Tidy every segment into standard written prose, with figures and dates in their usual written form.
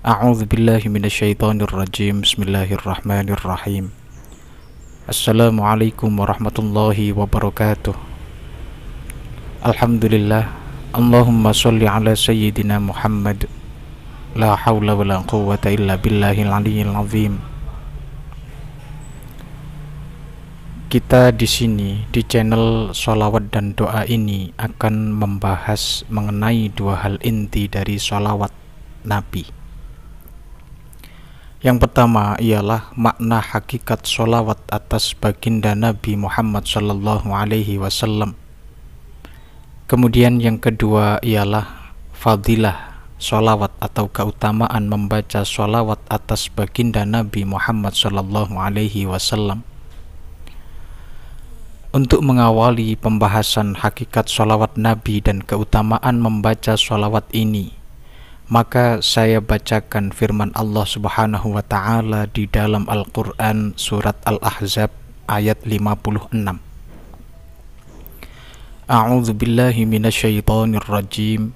A'udzu billahi minasyaitonir rajim. Bismillahirrahmanirrahim. Assalamualaikum warahmatullahi wabarakatuh. Alhamdulillah. Allahumma sholli ala sayyidina Muhammad. La haula wala quwwata illa billahil aliyyil azim. Kita di sini di channel Sholawat dan Doa ini akan membahas mengenai dua hal inti dari sholawat Nabi. Yang pertama ialah makna hakikat sholawat atas baginda Nabi Muhammad Sallallahu Alaihi Wasallam. Kemudian yang kedua ialah fadilah sholawat atau keutamaan membaca sholawat atas baginda Nabi Muhammad Sallallahu Alaihi Wasallam. Untuk mengawali pembahasan hakikat sholawat Nabi dan keutamaan membaca sholawat ini, maka saya bacakan firman Allah Subhanahu wa Ta'ala di dalam Al-Quran surat Al-Ahzab ayat 56. A'udzu billahi minasyaitonir rajim.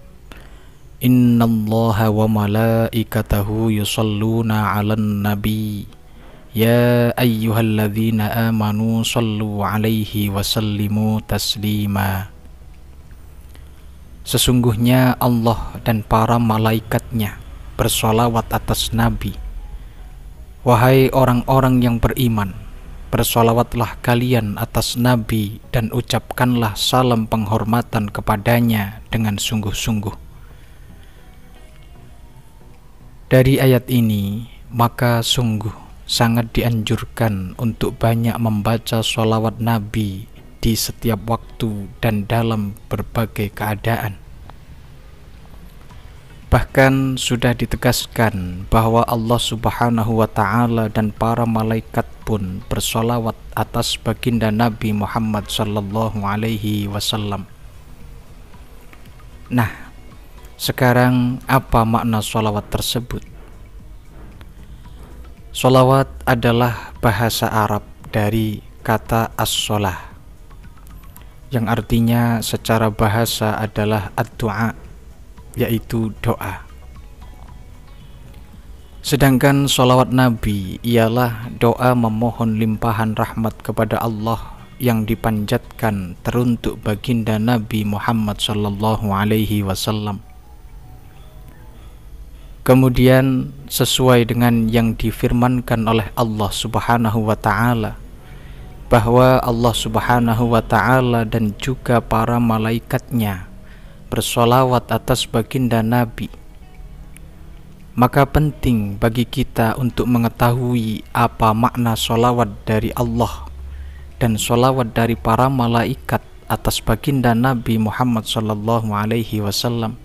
Innallaha wa malaikatahu yusalluna 'alan nabi. Ya ayyuhalladzina amanu sallu 'alaihi wa sallimu taslima. Sesungguhnya Allah dan para malaikatnya bersolawat atas Nabi. Wahai orang-orang yang beriman, bersolawatlah kalian atas Nabi dan ucapkanlah salam penghormatan kepadanya dengan sungguh-sungguh. Dari ayat ini, maka sungguh sangat dianjurkan untuk banyak membaca sholawat Nabi di setiap waktu dan dalam berbagai keadaan. Bahkan sudah ditegaskan bahwa Allah Subhanahu wa Ta'ala dan para malaikat pun bersolawat atas baginda Nabi Muhammad Sallallahu Alaihi Wasallam. Nah, sekarang apa makna sholawat tersebut? Sholawat adalah bahasa Arab dari kata as-sholah, yang artinya secara bahasa adalah ad-du'a, yaitu doa. Sedangkan sholawat Nabi ialah doa memohon limpahan rahmat kepada Allah yang dipanjatkan teruntuk baginda Nabi Muhammad Sallallahu Alaihi Wasallam. Kemudian sesuai dengan yang difirmankan oleh Allah Subhanahu wa Ta'ala, bahwa Allah Subhanahu wa Ta'ala dan juga para malaikatnya bersolawat atas baginda Nabi. Maka penting bagi kita untuk mengetahui apa makna solawat dari Allah dan solawat dari para malaikat atas baginda Nabi Muhammad Sallallahu Alaihi Wasallam,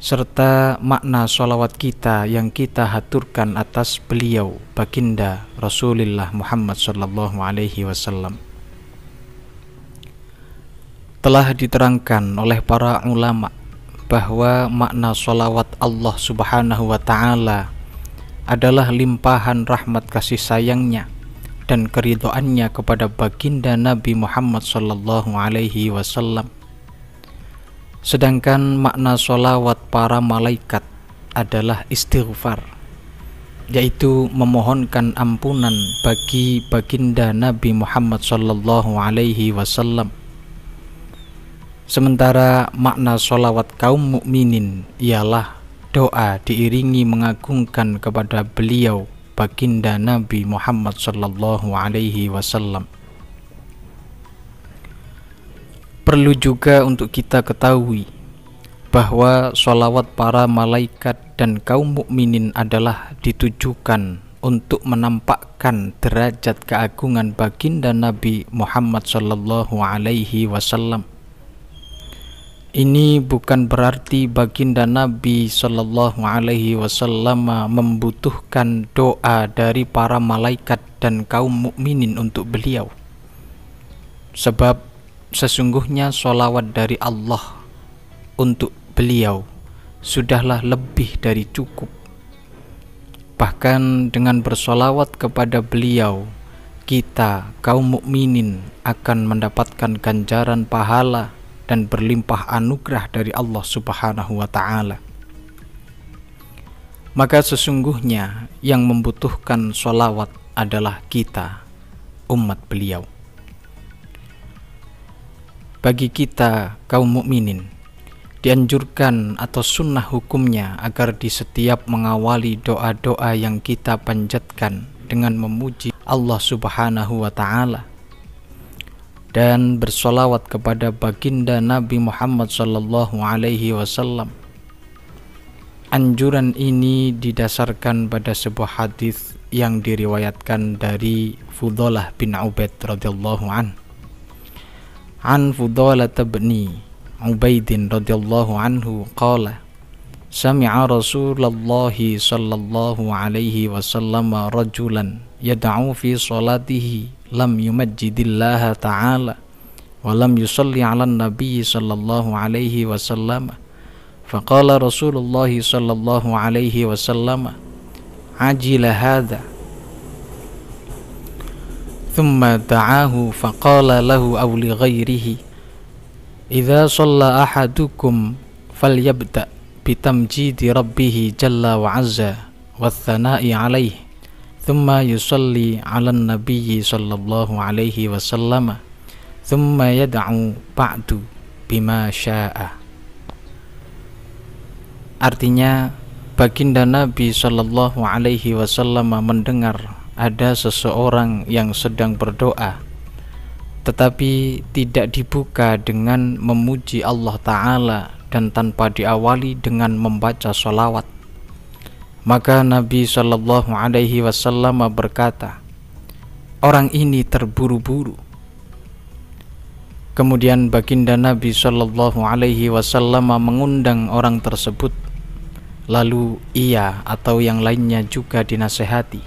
serta makna sholawat kita yang kita haturkan atas beliau baginda Rasulullah Muhammad Sallallahu Alaihi Wasallam. Telah diterangkan oleh para ulama bahwa makna sholawat Allah Subhanahu wa Ta'ala adalah limpahan rahmat kasih sayangnya dan keridhaannya kepada baginda Nabi Muhammad Sallallahu Alaihi Wasallam. Sedangkan makna sholawat para malaikat adalah istighfar, yaitu memohonkan ampunan bagi baginda Nabi Muhammad Sallallahu Alaihi Wasallam. Sementara makna sholawat kaum mukminin ialah doa diiringi mengagungkan kepada beliau baginda Nabi Muhammad Sallallahu Alaihi Wasallam. Perlu juga untuk kita ketahui bahwa sholawat para malaikat dan kaum mukminin adalah ditujukan untuk menampakkan derajat keagungan baginda Nabi Muhammad Sallallahu Alaihi Wasallam. Ini bukan berarti baginda Nabi Sallallahu Alaihi Wasallam membutuhkan doa dari para malaikat dan kaum mukminin untuk beliau, sebab sesungguhnya sholawat dari Allah untuk beliau sudahlah lebih dari cukup. Bahkan dengan bersolawat kepada beliau, kita kaum mukminin akan mendapatkan ganjaran pahala dan berlimpah anugerah dari Allah Subhanahu wa Ta'ala. maka sesungguhnya yang membutuhkan sholawat adalah kita, umat beliau. Bagi kita kaum mukminin, dianjurkan atau sunnah hukumnya agar di setiap mengawali doa-doa yang kita panjatkan dengan memuji Allah Subhanahu wa Ta'ala dan bersolawat kepada baginda Nabi Muhammad sallallahu alaihi wasallam. Anjuran ini didasarkan pada sebuah hadis yang diriwayatkan dari Fudalah bin Ubaid radhiyallahu an Fudalah bin Ubaidin radhiyallahu anhu qala sami'a Rasulullah sallallahu alaihi wasallam rajulan yad'u fi salatihi lam yumajjidillaha ta'ala wa lam yusalli 'alan nabiy sallallahu alaihi wasallam. Faqala Rasulullah sallallahu alaihi wasallam ajila hadha thumma da'ahu faqala lahu aw li ghairihi idza shalla ahadukum falyabda bitamjidi rabbih jalla wa azza wath-thana'i alaihi thumma yusalli 'alan nabiy sallallahu alaihi wasallam thumma yad'u ba'du bima syaa. Artinya, baginda Nabi sallallahu alaihi wasallam mendengar ada seseorang yang sedang berdoa tetapi tidak dibuka dengan memuji Allah Ta'ala dan tanpa diawali dengan membaca sholawat. Maka Nabi sallallahu alaihi wasallam berkata, orang ini terburu-buru. Kemudian baginda Nabi sallallahu alaihi wasallam mengundang orang tersebut. Lalu ia atau yang lainnya juga dinasehati,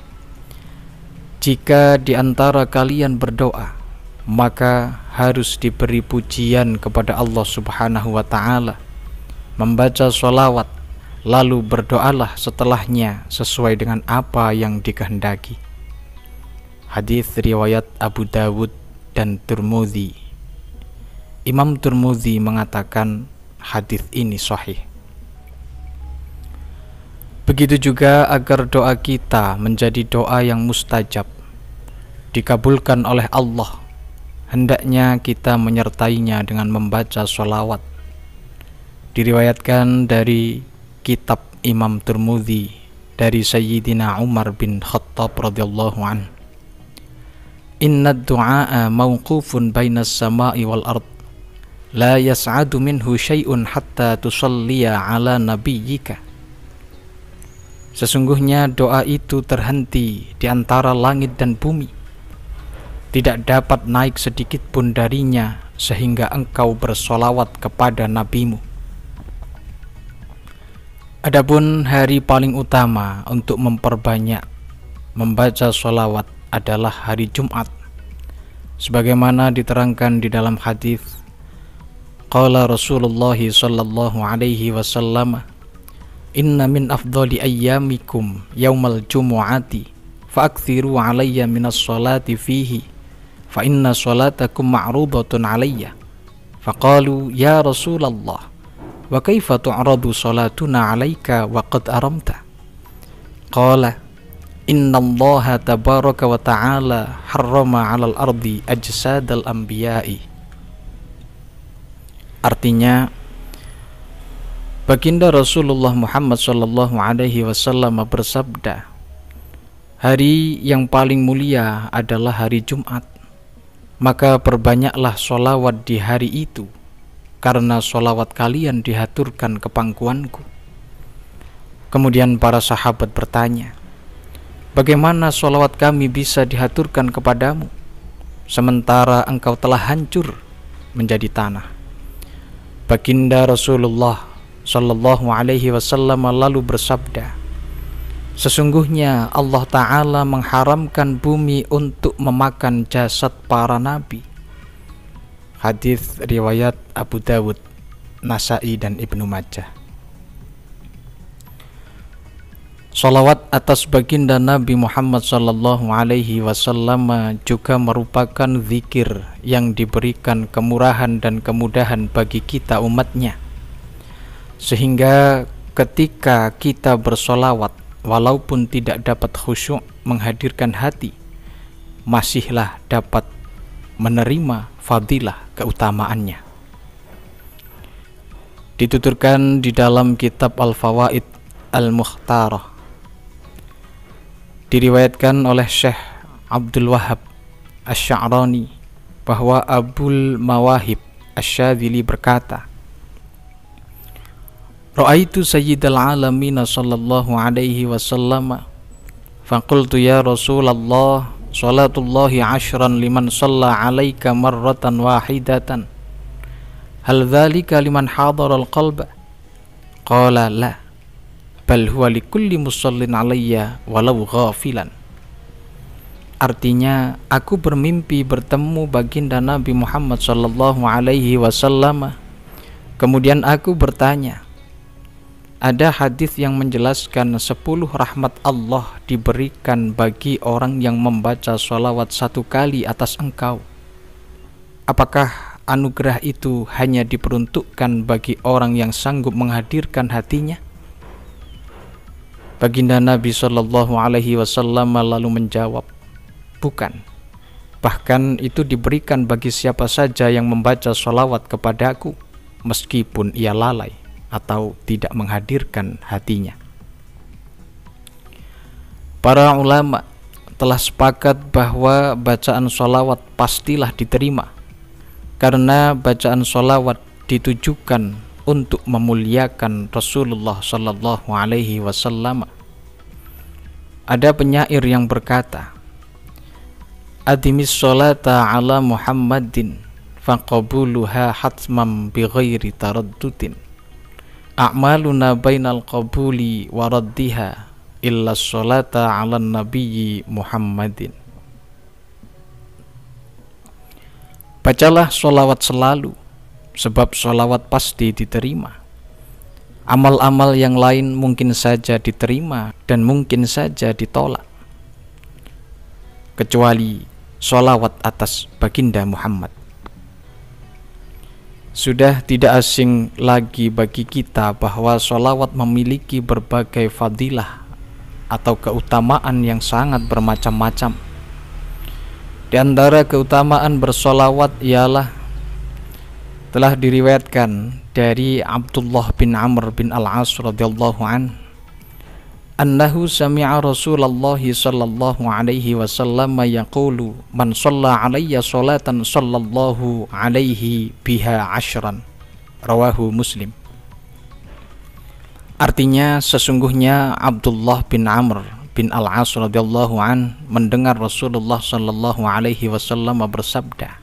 jika di antara kalian berdoa, maka harus diberi pujian kepada Allah Subhanahu wa Ta'ala, membaca sholawat, lalu berdoalah setelahnya sesuai dengan apa yang dikehendaki. Hadis riwayat Abu Dawud dan Tirmidzi. Imam Tirmidzi mengatakan hadis ini sahih. Begitu juga agar doa kita menjadi doa yang mustajab, dikabulkan oleh Allah, hendaknya kita menyertainya dengan membaca sholawat. Diriwayatkan dari kitab Imam Tirmidzi dari Sayyidina Umar bin Khattab radhiyallahu anhu, inna du'a mawqufun bainas sama'i wal ard la yas'adu minhu syai'un hatta tusalliya ala nabiyyika. Sesungguhnya doa itu terhenti di antara langit dan bumi, tidak dapat naik sedikit pun darinya sehingga engkau bersolawat kepada nabimu. Adapun hari paling utama untuk memperbanyak membaca solawat adalah hari Jumat, sebagaimana diterangkan di dalam hadis. Qala Rasulullah sallallahu alaihi wasallam, inna min afdali ayyamikum yaumal jumu'ati fa'akthiru alayya minas salati fihi fa inna salatakum ma'rudatun alayya. Faqalu ya Rasulullah wa kaifa tu'radu salatuna alayka wa qad aramta? Qala inna allaha tabaraka wa ta'ala harrama 'alal ardi ajsadal anbiya'i. Artinya, baginda Rasulullah Muhammad sallallahu alaihi wasallam bersabda, hari yang paling mulia adalah hari Jumat, maka perbanyaklah sholawat di hari itu, karena sholawat kalian dihaturkan ke pangkuanku. Kemudian para sahabat bertanya, bagaimana sholawat kami bisa dihaturkan kepadamu, sementara engkau telah hancur menjadi tanah? Baginda Rasulullah sallallahu alaihi wasallam lalu bersabda, sesungguhnya Allah Ta'ala mengharamkan bumi untuk memakan jasad para nabi. Hadis riwayat Abu Dawud, Nasa'i dan Ibnu Majah. Salawat atas baginda Nabi Muhammad sallallahu alaihi wasallam juga merupakan zikir yang diberikan kemurahan dan kemudahan bagi kita umatnya, sehingga ketika kita bersolawat walaupun tidak dapat khusyuk menghadirkan hati, masihlah dapat menerima fadilah keutamaannya. Dituturkan di dalam kitab Al-Fawaid Al-Mukhtarah, diriwayatkan oleh Syekh Abdul Wahab Asy-Sya'rani bahwa Abul Mawahib Asy-Syadzili berkata, Ra'aitu sayyidal alamin sallallahu alaihi wasallam faqultu ya Rasulullah salatullahi 'ashran liman shalla 'alaika marratan wahidatan hal dzalika liman hadara al-qalba? Qala la bal huwa likulli musallin 'alayya walau ghafilan. Artinya, aku bermimpi bertemu baginda Nabi Muhammad sallallahu alaihi wasallam. Kemudian aku bertanya, ada hadis yang menjelaskan 10 rahmat Allah diberikan bagi orang yang membaca sholawat 1 kali atas engkau. Apakah anugerah itu hanya diperuntukkan bagi orang yang sanggup menghadirkan hatinya? Baginda Nabi sallallahu alaihi wasallam lalu menjawab, bukan. Bahkan itu diberikan bagi siapa saja yang membaca sholawat kepadaku, meskipun ia lalai atau tidak menghadirkan hatinya. Para ulama telah sepakat bahwa bacaan sholawat pastilah diterima, karena bacaan sholawat ditujukan untuk memuliakan Rasulullah sallallahu alaihi wasallam. Ada penyair yang berkata, Adimis sholata ala Muhammadin faqabuluha hatmam bighairi taraddudin. A'maluna bainal qabuli wa raddiha illa sholata ala nabiyyi Muhammadin. Bacalah sholawat selalu, sebab sholawat pasti diterima. Amal-amal yang lain mungkin saja diterima dan mungkin saja ditolak, kecuali sholawat atas baginda Muhammad. Sudah tidak asing lagi bagi kita bahwa sholawat memiliki berbagai fadilah atau keutamaan yang sangat bermacam-macam. Di antara keutamaan bersolawat ialah telah diriwayatkan dari Abdullah bin Amr bin Al-As radhiyallahu an, annahu sami'a Rasulullah sallallahu alaihi wasallam yaqulu man shalla alayya salatan sallallahu alaihi biha 'ashran, rawahu Muslim. Artinya, sesungguhnya Abdullah bin Amr bin Al-As radhiyallahu an mendengar Rasulullah sallallahu alaihi wasallam bersabda,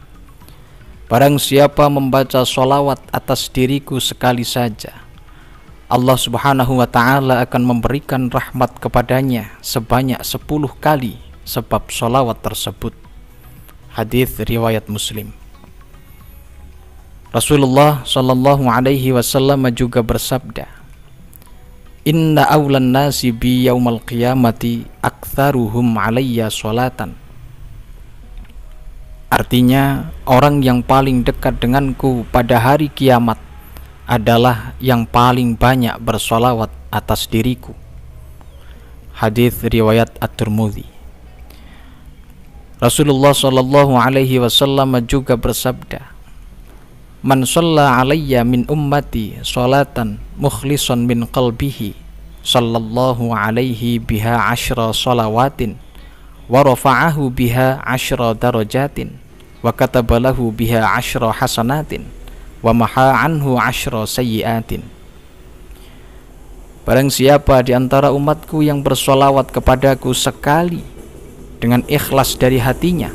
barang siapa membaca sholawat atas diriku sekali saja, Allah subhanahu wa ta'ala akan memberikan rahmat kepadanya sebanyak 10 kali sebab sholawat tersebut. Hadis riwayat Muslim. Rasulullah sallallahu alaihi wasallam juga bersabda, inna awlan nasi bi yaumal qiyamati aktsaruhum alayya sholatan. Artinya, orang yang paling dekat denganku pada hari kiamat adalah yang paling banyak bersolawat atas diriku. Hadis riwayat At-Tirmidzi. Rasulullah sallallahu alaihi wasallam juga bersabda, man shalla alayya min ummati sholatan mukhlisan min qalbihi sallallahu alaihi biha 10 shalawatin wa rafa'ahu biha 10 darajatin wa katabalahu biha 10 hasanatin wa maha anhu 10 sayyiatin. Barang siapa di antara umatku yang bersolawat kepadaku sekali dengan ikhlas dari hatinya,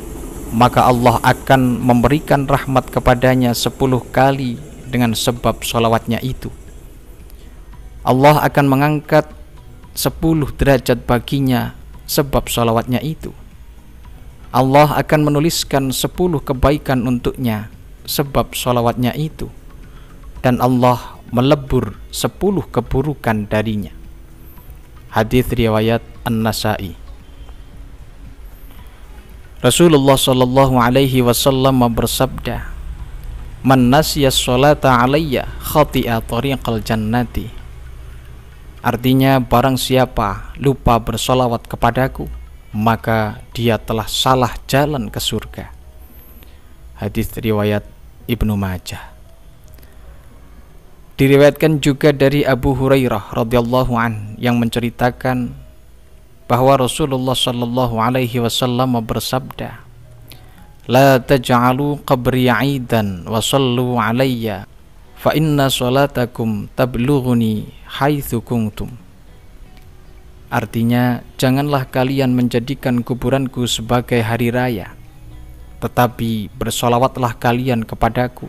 maka Allah akan memberikan rahmat kepadanya 10 kali dengan sebab sholawatnya itu. Allah akan mengangkat 10 derajat baginya sebab sholawatnya itu. Allah akan menuliskan 10 kebaikan untuknya sebab sholawatnya itu. Dan Allah melebur 10 keburukan darinya. Hadis riwayat An-Nasa'i. Rasulullah sallallahu alaihi wasallam bersabda, man nasiya sholata alayya khati'a tariqal jannati Artinya barang siapa lupa bersolawat kepadaku, maka dia telah salah jalan ke surga. Hadis riwayat Ibnu Majah. Diriwayatkan juga dari Abu Hurairah radhiyallahu an yang menceritakan bahwa Rasulullah sallallahu alaihi wasallam bersabda, "La taj'alu qabri 'aidan wa sallu 'alayya fa inna salatakum tablughuni haitsu kuntum." Artinya, janganlah kalian menjadikan kuburanku sebagai hari raya, tetapi bersolawatlah kalian kepadaku,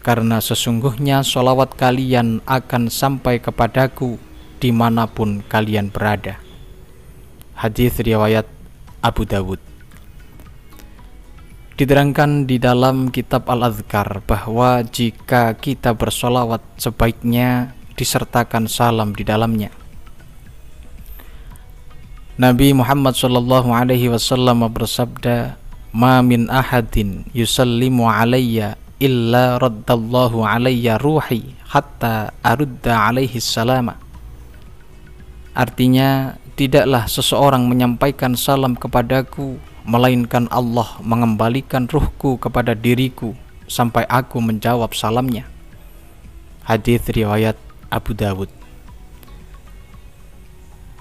karena sesungguhnya solawat kalian akan sampai kepadaku dimanapun kalian berada. Hadis riwayat Abu Dawud. Diterangkan di dalam kitab Al-Adhkar bahwa jika kita bersolawat sebaiknya disertakan salam di dalamnya. Nabi Muhammad sallallahu alaihi wasallam bersabda, "Ma min ahadin yusallimu alayya illa raddallahu alayya ruhi hatta arudda alaihi salama." Artinya, tidaklah seseorang menyampaikan salam kepadaku melainkan Allah mengembalikan ruhku kepada diriku sampai aku menjawab salamnya. Hadis riwayat Abu Dawud.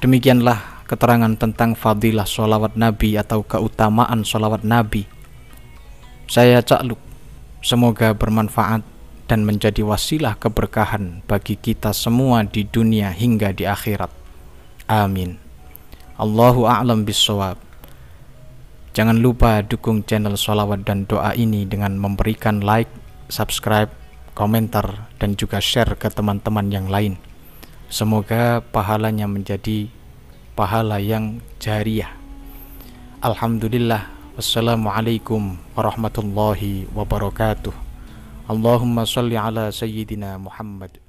Demikianlah keterangan tentang fadilah sholawat Nabi atau keutamaan sholawat Nabi. Saya Cak Luk, semoga bermanfaat dan menjadi wasilah keberkahan bagi kita semua di dunia hingga di akhirat. Amin. Allahu a'lam bissawab. Jangan lupa dukung channel sholawat dan doa ini dengan memberikan like, subscribe, komentar, dan juga share ke teman-teman yang lain. Semoga pahalanya menjadi pahala yang jariyah. Alhamdulillah. Wassalamualaikum warahmatullahi wabarakatuh. Allahumma salli ala sayyidina Muhammad.